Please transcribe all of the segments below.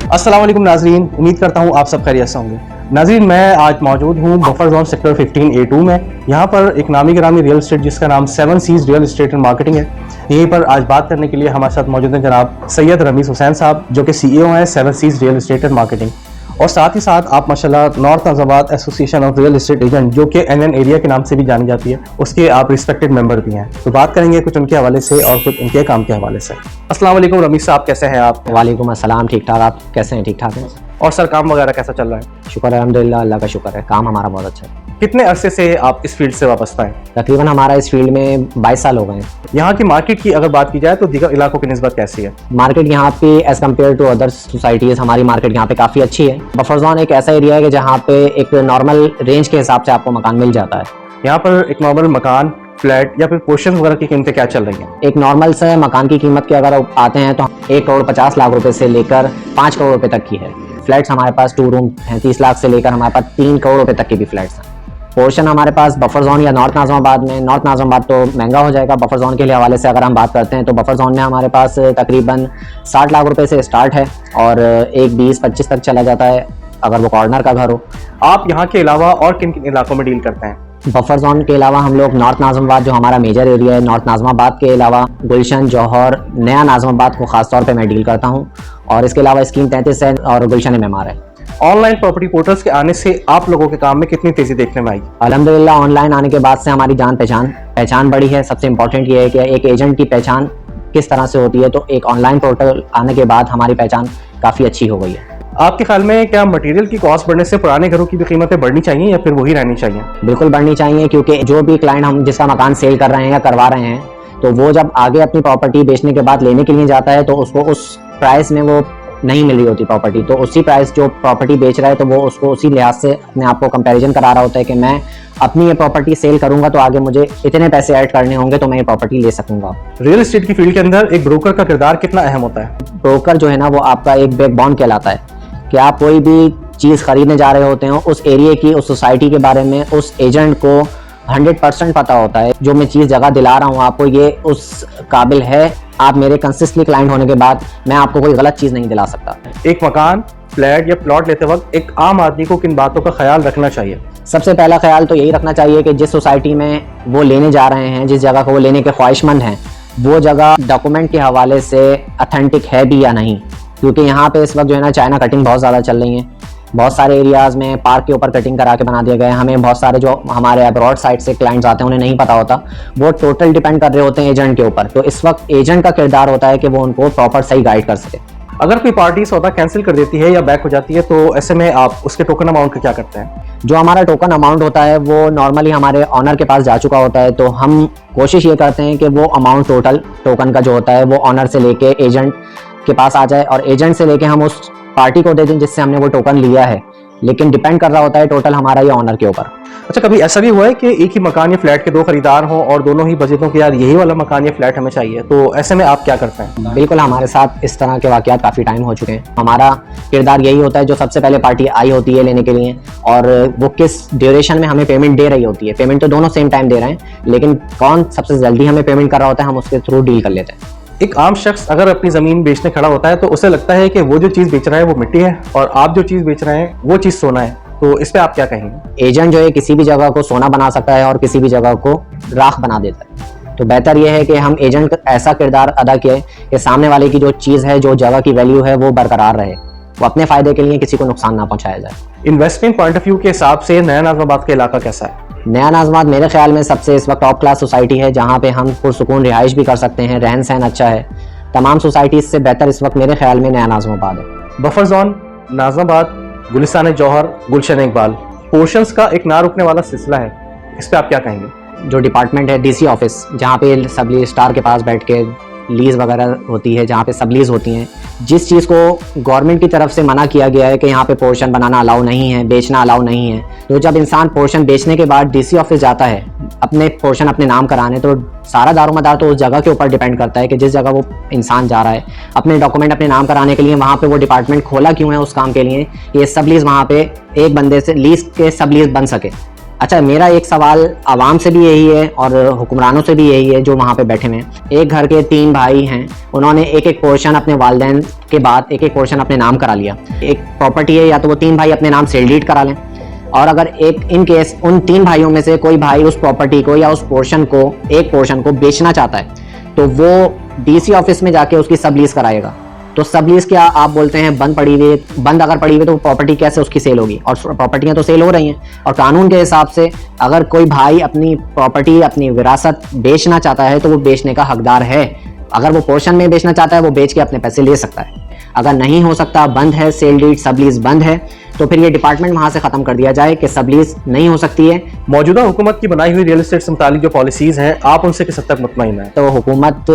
अस्सलाम वालेकुम नाजरीन, उम्मीद करता हूँ आप सब खैरियत से होंगे। नाजरीन, मैं आज मौजूद हूँ बफर जोन सेक्टर 15A2 में। यहाँ पर एक नामी गिरामी रियल एस्टेट जिसका नाम 7 Seas Real Estate and Marketing है। यहीं पर आज बात करने के लिए हमारे साथ मौजूद हैं जनाब सैयद रमीज़ हुसैन साहब, जो कि CEO हैं 7 Seas Real Estate and Marketing. और साथ ही साथ आप माशाल्लाह North Nazimabad Association of Real Estate Agent, जो कि NN एरिया के नाम से भी जानी जाती है, उसके आप रिस्पेक्टेड मेंबर भी हैं। तो बात करेंगे कुछ उनके हवाले से और कुछ उनके काम के हवाले से। अस्सलाम वालेकुम रमीज़ साहब, कैसे हैं आप? वालेकुम अस्सलाम, ठीक ठाक। आप कैसे हैं? ठीक ठाक हैं। और सर, काम वगैरह कैसा चल रहा है? शुक्र है, अल्हम्दुलिल्लाह, अल्लाह का शुक्र है, काम हमारा बहुत अच्छा है। कितने अरसे से आप इस फील्ड से वाबस्ता हैं? तकरीबन हमारा इस फील्ड में 22 साल हो गए हैं। यहाँ की मार्केट की अगर बात की जाए तो दीगर इलाकों की निस्बत कैसी है? मार्केट यहाँ पे as compare to other societies हमारी मार्केट यहाँ पे काफ़ी अच्छी है। बफर जोन एक ऐसा एरिया है कि जहाँ पे एक नॉर्मल रेंज के हिसाब से आपको मकान मिल जाता है। यहाँ पर एक नॉर्मल मकान, फ्लैट या फिर पोर्शन वगैरह की कीमतें क्या चल रही हैं? एक नॉर्मल से मकान की कीमत के अगर आते हैं तो 1,50,00,000 रुपए से लेकर 5 करोड़ रुपए तक की है। फ्लैट्स हमारे पास 2 रूम 35 लाख से लेकर हमारे पास 3 करोड़ रुपए तक की भी फ्लैट्स हैं। पोर्शन हमारे पास बफर जोन या नॉर्थ नाज़िमाबाद में, नॉर्थ नाज़िमाबाद तो महंगा हो जाएगा। बफर जोन के लिए हवाले से अगर हम बात करते हैं तो बफर जोन में हमारे पास तकरीबन 60 लाख रुपए से स्टार्ट है और एक 20-25 तक चला जाता है अगर वो कॉर्नर का घर हो। आप यहाँ के अलावा और किन किन इलाकों में डील करते हैं? बफर जोन के अलावा हम लोग नॉर्थ नाज़िमाबाद, जो हमारा मेजर एरिया है, नॉर्थ नाज़िमाबाद के अलावा गुलशन, जौहर, नया नाज़िमाबाद को खास तौर पे मैं डील करता हूँ। और इसके अलावा स्कीम 33 है और गुलशन MMR है। ऑनलाइन प्रॉपर्टी पोर्टल्स के आने से आप लोगों के काम में कितनी तेजी देखने में आई? अल्हम्दुलिल्लाह, ऑनलाइन आने के बाद से हमारी जान पहचान बढ़ी है। सबसे इम्पोर्टेंट ये है कि एक एजेंट की पहचान किस तरह से होती है, तो एक ऑनलाइन पोर्टल आने के बाद हमारी पहचान काफ़ी अच्छी हो गई है। आपके ख्याल में क्या मटेरियल की कॉस्ट बढ़ने से पुराने घरों की भी कीमतें बढ़नी चाहिए या फिर वही रहनी चाहिए? बिल्कुल बढ़नी चाहिए, क्योंकि जो भी क्लाइंट हम जिसका मकान सेल कर रहे हैं या करवा रहे हैं, तो वो जब आगे अपनी प्रॉपर्टी बेचने के बाद लेने के लिए जाता है तो उसको उस प्राइस में वो नहीं मिल रही होती प्रॉपर्टी, तो उसी प्राइस जो प्रॉपर्टी बेच रहा है तो वो उसको उसी लिहाज से अपने आप को कंपैरिजन करा रहा होता है कि मैं अपनी ये प्रॉपर्टी सेल करूंगा तो आगे मुझे इतने पैसे ऐड करने होंगे तो मैं ये प्रॉपर्टी ले सकूंगा। रियल एस्टेट की फील्ड के अंदर एक ब्रोकर का किरदार कितना अहम होता है? ब्रोकर जो है ना, वो आपका एक बैकबोन कहलाता है कि आप कोई भी चीज़ खरीदने जा रहे होते हैं, उस एरिया की, उस सोसाइटी के बारे में उस एजेंट को 100% पता होता है जो मैं चीज़ जगह दिला रहा हूँ आपको, ये उस काबिल है। आप मेरे कंसिस्टेंटली क्लाइंट होने के बाद मैं आपको कोई गलत चीज़ नहीं दिला सकता। एक मकान, फ्लैट या प्लॉट लेते वक्त एक आम आदमी को किन बातों का ख्याल रखना चाहिए? सबसे पहला ख्याल तो यही रखना चाहिए कि जिस सोसाइटी में वो लेने जा रहे हैं, जिस जगह को वो लेने के ख्वाहिशमंद हैं, वो जगह डॉक्यूमेंट के हवाले से अथेंटिक है भी या नहीं। क्योंकि यहाँ पे इस वक्त जो है ना, चाइना कटिंग बहुत ज़्यादा चल रही है। बहुत सारे एरियाज़ में पार्क के ऊपर कटिंग करा के बना दिए गए। हमें बहुत सारे जो हमारे अब्रॉड साइड से क्लाइंट्स आते हैं उन्हें नहीं पता होता, वो टोटल डिपेंड कर रहे होते हैं एजेंट के ऊपर। तो इस वक्त एजेंट का किरदार होता है कि वो उनको प्रॉपर सही गाइड कर सके। अगर कोई पार्टी सौदा कैंसिल कर देती है या बैक हो जाती है तो ऐसे में आप उसके टोकन अमाउंट का क्या करते हैं? जो हमारा टोकन अमाउंट होता है वो नॉर्मली हमारे ऑनर के पास जा चुका होता है, तो हम कोशिश ये करते हैं कि वो अमाउंट टोटल टोकन का जो होता है वो ऑनर से लेके एजेंट के पास आ जाए और एजेंट से लेके हम उस पार्टी को दे दें जिससे हमने वो टोकन लिया है। लेकिन डिपेंड कर रहा होता है टोटल हमारा ये ऑनर के ऊपर। अच्छा, कभी ऐसा भी हुआ है कि एक ही मकान या फ्लैट के 2 खरीदार हों और दोनों ही बजटों के यार यही वाला मकान या फ्लैट हमें चाहिए, तो ऐसे में आप क्या करते हैं? बिल्कुल, हमारे साथ इस तरह के वाकयात काफ़ी टाइम हो चुके हैं। हमारा किरदार यही होता है, जो सबसे पहले पार्टी आई होती है लेने के लिए और वो किस ड्यूरेशन में हमें पेमेंट दे रही होती है। पेमेंट तो दोनों सेम टाइम दे रहे हैं, लेकिन कौन सबसे जल्दी हमें पेमेंट कर रहा होता है हम उसके थ्रू डील कर लेते हैं। एक आम शख्स अगर अपनी ज़मीन बेचने खड़ा होता है तो उसे लगता है कि वो जो चीज़ बेच रहा है वो मिट्टी है और आप जो चीज़ बेच रहे हैं वो चीज़ सोना है, तो इस पे आप क्या कहेंगे? एजेंट जो है किसी भी जगह को सोना बना सकता है और किसी भी जगह को राख बना देता है। तो बेहतर यह है कि हम एजेंट ऐसा किरदार अदा किए कि सामने वाले की जो चीज़ है, जो जगह की वैल्यू है, वो बरकरार रहे, वो अपने फ़ायदे के लिए किसी को नुकसान ना पहुँचाया जाए। इन्वेस्टमेंट पॉइंट ऑफ व्यू के हिसाब से नया नाज़िमाबाद का इलाका कैसा है? नया नाज़िमाबाद मेरे ख्याल में सबसे इस वक्त टॉप क्लास सोसाइटी है, जहाँ पे हम पुरसुकून रिहाइश भी कर सकते हैं, रहन सहन अच्छा है। तमाम सोसाइटीज़ से बेहतर इस वक्त मेरे ख्याल में नया नाज़िमाबाद है। बफर जोन, नाज़िमाबाद, गुलिस्तान जौहर, गुलशन इकबाल, पोर्शंस का एक ना रुकने वाला सिलसिला है, इस पे आप क्या कहेंगे? जो डिपार्टमेंट है DC ऑफिस, जहाँ पे सब स्टार के पास बैठ के लीज़ वगैरह होती है, जहाँ पे सब लीज़ होती हैं, जिस चीज़ को गवर्नमेंट की तरफ से मना किया गया है कि यहाँ पे पोर्शन बनाना अलाउ नहीं है, बेचना अलाउ नहीं है, तो जब इंसान पोर्शन बेचने के बाद DC ऑफिस जाता है अपने पोर्शन अपने नाम कराने, तो सारा दारोमदार तो उस जगह के ऊपर डिपेंड करता है कि जिस जगह वो इंसान जा रहा है अपने डॉक्यूमेंट अपने नाम कराने के लिए, वहाँ पे वो डिपार्टमेंट खोला क्यों है उस काम के लिए, ये सब लीज़ वहाँ पे एक बंदे से लीज़ के सब लीज़ बन सके। अच्छा, मेरा एक सवाल आवाम से भी यही है और हुक्मरानों से भी यही है जो वहाँ पे बैठे हुए हैं। एक घर के 3 भाई हैं, उन्होंने एक एक पोर्शन अपने वालिदैन के बाद एक एक पोर्शन अपने नाम करा लिया। एक प्रॉपर्टी है, या तो वो 3 भाई अपने नाम सेल डीड करा लें, और अगर एक इन केस उन 3 भाइयों में से कोई भाई उस प्रॉपर्टी को या उस पोर्शन को, एक पोर्शन को बेचना चाहता है, तो वो डीसी ऑफिस में जाके उसकी सब लीज कराएगा। तो सब लीज क्या आप बोलते हैं बंद पड़ी हुई, बंद अगर पड़ी हुई तो प्रॉपर्टी कैसे उसकी सेल होगी? और प्रॉपर्टियां तो सेल हो रही हैं, और कानून के हिसाब से अगर कोई भाई अपनी प्रॉपर्टी, अपनी विरासत बेचना चाहता है तो वो बेचने का हकदार है। अगर वो पोर्शन में बेचना चाहता है वो बेच के अपने पैसे ले सकता है। अगर नहीं हो सकता, बंद है सेल डीड, सब लीज बंद है, तो फिर ये डिपार्टमेंट वहां से खत्म कर दिया जाए कि सब लीज नहीं हो सकती है। मौजूदा हुकूमत की बनाई हुई रियल एस्टेट से मुतालिक जो पॉलिसीज हैं, आप उनसे किस हद तक मुतमईन हैं? तो हुकूमत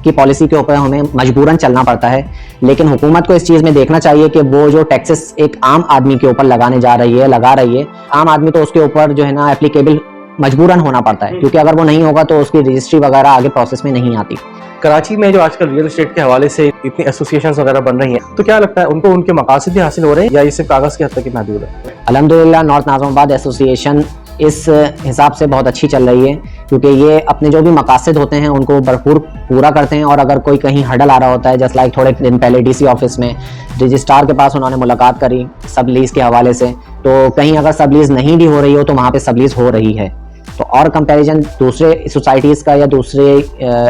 की पॉलिसी के ऊपर हमें मजबूरन चलना पड़ता है, लेकिन हुकूमत को इस चीज़ में देखना चाहिए कि वो जो टैक्सेस एक आम आदमी के ऊपर लगाने जा रही है, लगा रही है, आम आदमी तो उसके ऊपर जो है ना एप्लीकेबल मजबूरन होना पड़ता है, क्योंकि अगर वो नहीं होगा तो उसकी रजिस्ट्री वगैरह आगे प्रोसेस में नहीं आती। कराची में जो आजकल रियल एस्टेट के हवाले से इतनी एसोसिएशंस वगैरह बन रही हैं, तो क्या लगता है उनको उनके मकासद भी हासिल हो रहे हैं या ये सिर्फ कागज़ की हद तक ही महदूद है? अल्हम्दुलिल्लाह नॉर्थ नाज़िमाबाद एसोसिएशन इस हिसाब से बहुत अच्छी चल रही है, क्योंकि ये अपने जो भी मकासद होते हैं उनको भरपूर पूरा करते हैं। और अगर कोई कहीं हडल आ रहा होता है, जस्ट लाइक थोड़े दिन पहले डीसी ऑफिस में रजिस्ट्रार के पास उन्होंने मुलाकात करी सब लीज के हवाले से, तो कहीं अगर सब लीज नहीं भी हो रही हो तो वहाँ पे सब लीज हो रही है। तो और कंपैरिजन दूसरे सोसाइटीज़ का या दूसरे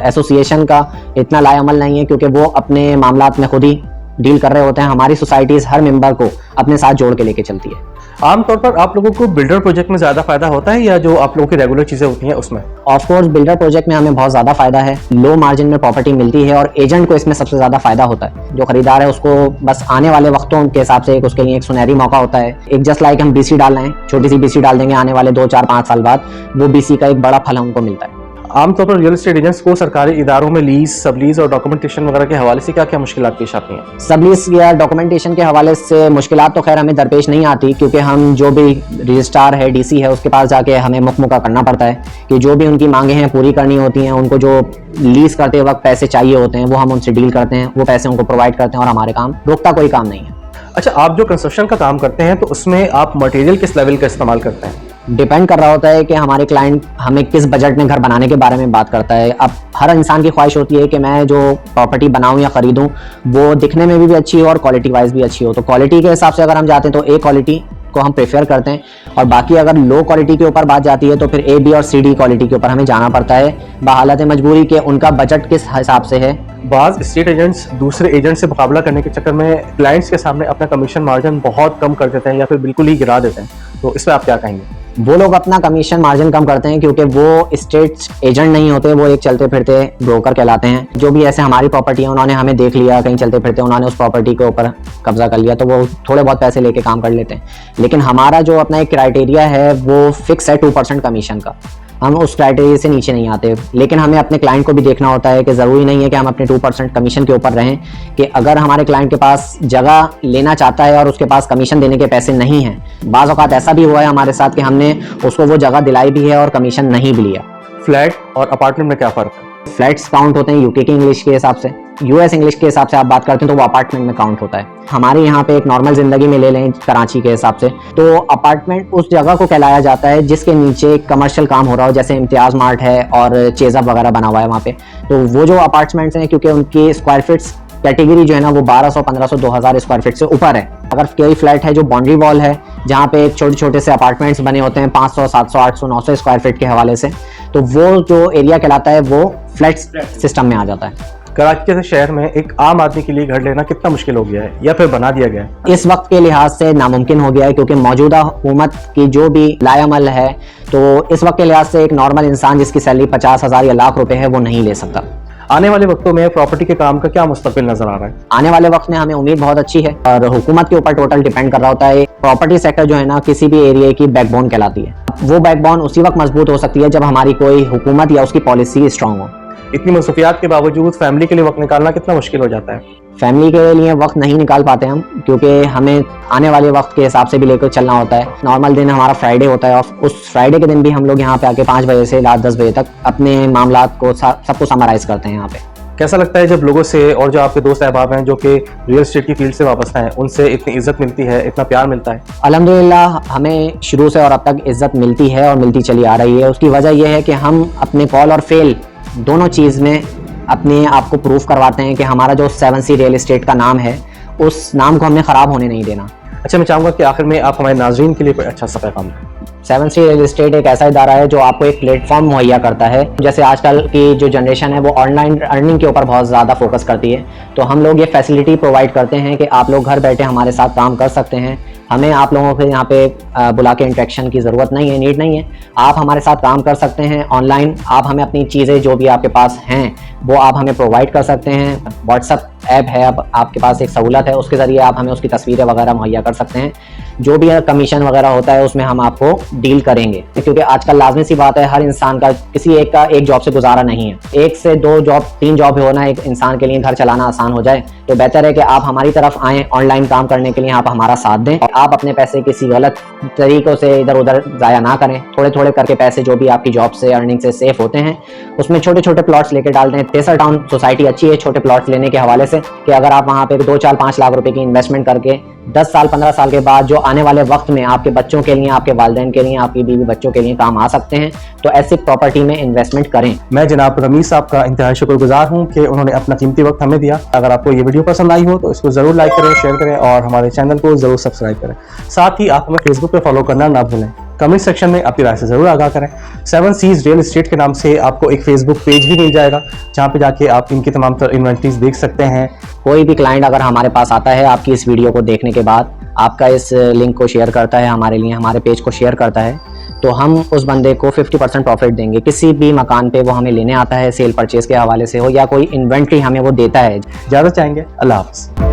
एसोसिएशन का इतना लाएअमल नहीं है, क्योंकि वो अपने मामलात में खुद ही डील कर रहे होते हैं। हमारी सोसाइटीज़ हर मेंबर को अपने साथ जोड़ के लेके चलती है। आमतौर पर आप लोगों को बिल्डर प्रोजेक्ट में ज़्यादा फायदा होता है या जो आप लोगों की रेगुलर चीज़ें होती हैं उसमें? ऑफकोर्स बिल्डर प्रोजेक्ट में हमें बहुत ज़्यादा फायदा है, लो मार्जिन में प्रॉपर्टी मिलती है, और एजेंट को इसमें सबसे ज़्यादा फायदा होता है। जो खरीदार है उसको बस आने वाले वक्तों के हिसाब से उसके लिए एक सुनहरी मौका होता है। एक जस्ट लाइक हम बीसी डाल रहे हैं, छोटी सी बीसी डाल देंगे, आने वाले 2, 4, 5 साल बाद वो बीसी का एक बड़ा फल हमको मिलता है। आमतौर पर रियल एस्टेट एजेंट्स को सरकारी इदारों में लीज, सब लीज और डॉक्यूमेंटेशन वगैरह के हवाले से क्या क्या मुश्किलात पेश आती हैं? सब लीज या डॉक्यूमेंटेशन के हवाले से मुश्किलात तो खैर हमें दरपेश नहीं आती, क्योंकि हम जो भी रजिस्ट्रार है, डीसी है, उसके पास जाके हमें मुकमुका करना पड़ता है कि जो भी उनकी मांगे हैं पूरी करनी होती हैं। उनको जो लीज करते वक्त पैसे चाहिए होते हैं वो हम उनसे डील करते हैं, वो पैसे उनको प्रोवाइड करते हैं, और हमारे काम रुकता कोई काम नहीं है। अच्छा, आप जो कंस्ट्रक्शन का काम करते हैं तो उसमें आप मटेरियल किस लेवल का इस्तेमाल करते हैं? डिपेंड कर रहा होता है कि हमारे क्लाइंट हमें किस बजट में घर बनाने के बारे में बात करता है। अब हर इंसान की ख्वाहिश होती है कि मैं जो प्रॉपर्टी बनाऊं या ख़रीदूं वो दिखने में भी अच्छी हो और क्वालिटी वाइज भी अच्छी हो। तो क्वालिटी के हिसाब से अगर हम जाते हैं तो ए क्वालिटी को हम प्रेफर करते हैं, और बाकी अगर लो क्वालिटी के ऊपर बात जाती है तो फिर ए, बी और सी, डी क्वालिटी के ऊपर हमें जाना पड़ता है, बहालत मजबूरी के उनका बजट किस हिसाब से है। बाज़ स्टेट एजेंट्स दूसरे एजेंट से मुकाबला करने के चक्कर में क्लाइंट्स के सामने अपना कमीशन मार्जिन बहुत कम कर देते हैं या फिर बिल्कुल ही गिरा देते हैं, तो इस पर आप क्या कहेंगे? वो लोग अपना कमीशन मार्जिन कम करते हैं क्योंकि वो स्टेट एजेंट नहीं होते, वो एक चलते फिरते ब्रोकर कहलाते हैं। जो भी ऐसे हमारी प्रॉपर्टी है उन्होंने हमें देख लिया कहीं चलते फिरते, उन्होंने उस प्रॉपर्टी के ऊपर कब्जा कर लिया, तो वो थोड़े बहुत पैसे लेके काम कर लेते हैं। लेकिन हमारा जो अपना एक क्राइटेरिया है वो फिक्स है 2% कमीशन का, हम उस क्राइटेरिया से नीचे नहीं आते। लेकिन हमें अपने क्लाइंट को भी देखना होता है कि ज़रूरी नहीं है कि हम अपने 2% कमीशन के ऊपर रहें, कि अगर हमारे क्लाइंट के पास जगह लेना चाहता है और उसके पास कमीशन देने के पैसे नहीं हैं, बाज़ औक़ात ऐसा भी हुआ है हमारे साथ कि हमने उसको वो जगह दिलाई भी है और कमीशन नहीं भी लिया। फ्लैट और अपार्टमेंट में क्या फ़र्क है? फ्लैट्स काउंट होते हैं यूके की इंग्लिश के हिसाब से, यूएस इंग्लिश के हिसाब से आप बात करते हैं तो वो अपार्टमेंट में काउंट होता है। हमारे यहाँ पे एक नॉर्मल ज़िंदगी में ले लें कराची के हिसाब से, तो अपार्टमेंट उस जगह को कहलाया जाता है जिसके नीचे कमर्शियल काम हो रहा हो, जैसे इम्तियाज़ मार्ट है और चेज़अप वगैरह बना हुआ है वहाँ पे। तो वो जो अपार्टमेंट्स हैं, क्योंकि उनकी स्क्वायर फीट्स कैटेगरी जो है ना वो 1200, 1500, 2000 स्क्वायर फीट से ऊपर है। अगर कोई फ्लैट है जो बाउंड्री वॉल है, जहाँ पे छोटे छोटे से अपार्टमेंट्स बने होते हैं 500, 700, 800, 900 स्क्वायर फीट के हवाले से, तो वो जो एरिया कहलाता है वो फ्लैट सिस्टम में आ जाता है। कराची जैसे शहर में एक आम आदमी के लिए घर लेना कितना मुश्किल हो गया है या फिर बना दिया गया है? इस वक्त के लिहाज से नामुमकिन हो गया है, क्योंकि मौजूदा हुकूमत की जो भी लाएअमल है, तो इस वक्त के लिहाज से एक नॉर्मल इंसान जिसकी सैलरी 50,000 या लाख रुपए है वो नहीं ले सकता। आने वाले वक्तों में प्रॉपर्टी के काम का क्या मुस्तकबिल नजर आ रहा है? आने वाले वक्त में हमें उम्मीद बहुत अच्छी है, और हुकूमत के ऊपर टोटल डिपेंड कर रहा होता है। प्रॉपर्टी सेक्टर जो है ना किसी भी एरिया की बैकबोन कहलाती है। वो बैकबोन उसी वक्त मजबूत हो सकती है जब हमारी कोई हुकूमत या उसकी पॉलिसी स्ट्रांग हो। इतनी मसरूफियात के बावजूद फैमिली के लिए वक्त निकालना कितना मुश्किल हो जाता है? फैमिली के लिए वक्त नहीं निकाल पाते हम, क्योंकि हमें आने वाले वक्त के हिसाब से भी लेकर चलना होता है। नॉर्मल दिन हमारा फ्राइडे होता है, और उस फ्राइडे के दिन भी हम लोग यहाँ पे आके 5 बजे से रात 10 बजे तक अपने मामलात को सबको समराइज करते हैं यहाँ पे। कैसा लगता है जब लोगों से और जो आपके दोस्त अहबाब हैं जो कि रियल एस्टेट की फील्ड से वापस हैं, उनसे इतनी इज्जत मिलती है, इतना प्यार मिलता है? अल्हम्दुलिल्लाह हमें शुरू से और अब तक इज़्ज़त मिलती है और मिलती चली आ रही है। उसकी वजह यह है कि हम अपने कॉल और फेल दोनों चीज़ में अपने आप को प्रूव करवाते हैं कि हमारा जो 7C रियल एस्टेट का नाम है, उस नाम को हमने ख़राब होने नहीं देना। अच्छा, मैं चाहूँगा कि आखिर में आप हमारे नाज़रीन के लिए कोई अच्छा सा पैगाम दें। 7C रियल एस्टेट एक ऐसा इदारा है जो आपको एक प्लेटफॉर्म मुहैया करता है। जैसे आजकल की जो जनरेशन है वो ऑनलाइन अर्निंग के ऊपर बहुत ज़्यादा फोकस करती है, तो हम लोग ये फैसिलिटी प्रोवाइड करते हैं कि आप लोग घर बैठे हमारे साथ काम कर सकते हैं। हमें आप लोगों को यहाँ पे बुला के इंटरेक्शन की ज़रूरत नहीं है, नीड नहीं है। आप हमारे साथ काम कर सकते हैं ऑनलाइन। आप हमें अपनी चीज़ें जो भी आपके पास हैं वो आप हमें प्रोवाइड कर सकते हैं। व्हाट्सअप ऐप है, अब आपके पास एक सहूलत है, उसके ज़रिए आप हमें उसकी तस्वीरें वगैरह मुहैया कर सकते हैं। जो भी कमीशन वगैरह होता है उसमें हम आपको डील करेंगे, क्योंकि आजकल लाजमी सी बात है, हर इंसान का किसी एक का एक जॉब से गुजारा नहीं है। 1 से 2 जॉब 3 जॉब होना एक इंसान के लिए घर चलाना आसान हो जाए, तो बेहतर है कि आप हमारी तरफ आएँ ऑनलाइन काम करने के लिए, आप हमारा साथ दें। आप अपने पैसे किसी गलत तरीक़ों से इधर उधर ज़ाया ना करें। थोड़े थोड़े करके पैसे जो भी आपकी जॉब से अर्निंग से सेफ होते हैं उसमें छोटे छोटे प्लॉट्स लेके डाल दें। तेसर टाउन सोसाइटी अच्छी है छोटे प्लॉट्स लेने के हवाले से, कि अगर आप वहाँ पे 2, 4, 5 लाख रुपए की इन्वेस्टमेंट करके 10 साल 15 साल के बाद जो आने वाले वक्त में आपके बच्चों के लिए, आपके वालिदैन के लिए, आपकी बीवी बच्चों के लिए काम आ सकते हैं, तो ऐसी प्रॉपर्टी में इन्वेस्टमेंट करें। मैं जनाब रमीज साहब का इंतहाई शुक्रगुजार हूँ कि उन्होंने अपना कीमती वक्त हमें दिया। अगर आपको ये वीडियो पसंद आई हो तो इसको ज़रूर लाइक करें, शेयर करें और हमारे चैनल को ज़रूर सब्सक्राइब करें। साथ ही आप हमें फेसबुक पर फॉलो करना ना भूलें। कमेंट सेक्शन में अपनी राय से ज़रूर आगाह करें। 7C's रियल एस्टेट के नाम से आपको एक फेसबुक पेज भी मिल जाएगा जहाँ पे जाके आप इनकी तमाम तर इन्वेंटरीज देख सकते हैं। कोई भी क्लाइंट अगर हमारे पास आता है, आपकी इस वीडियो को देखने के बाद आपका इस लिंक को शेयर करता है हमारे लिए, हमारे पेज को शेयर करता है, तो हम उस बंदे को 50% प्रॉफिट देंगे। किसी भी मकान पे वो हमें लेने आता है, सेल परचेज के हवाले से हो या कोई इन्वेंट्री हमें वो देता है। ज़्यादा चाहेंगे। अल्लाह हाफ़िज़।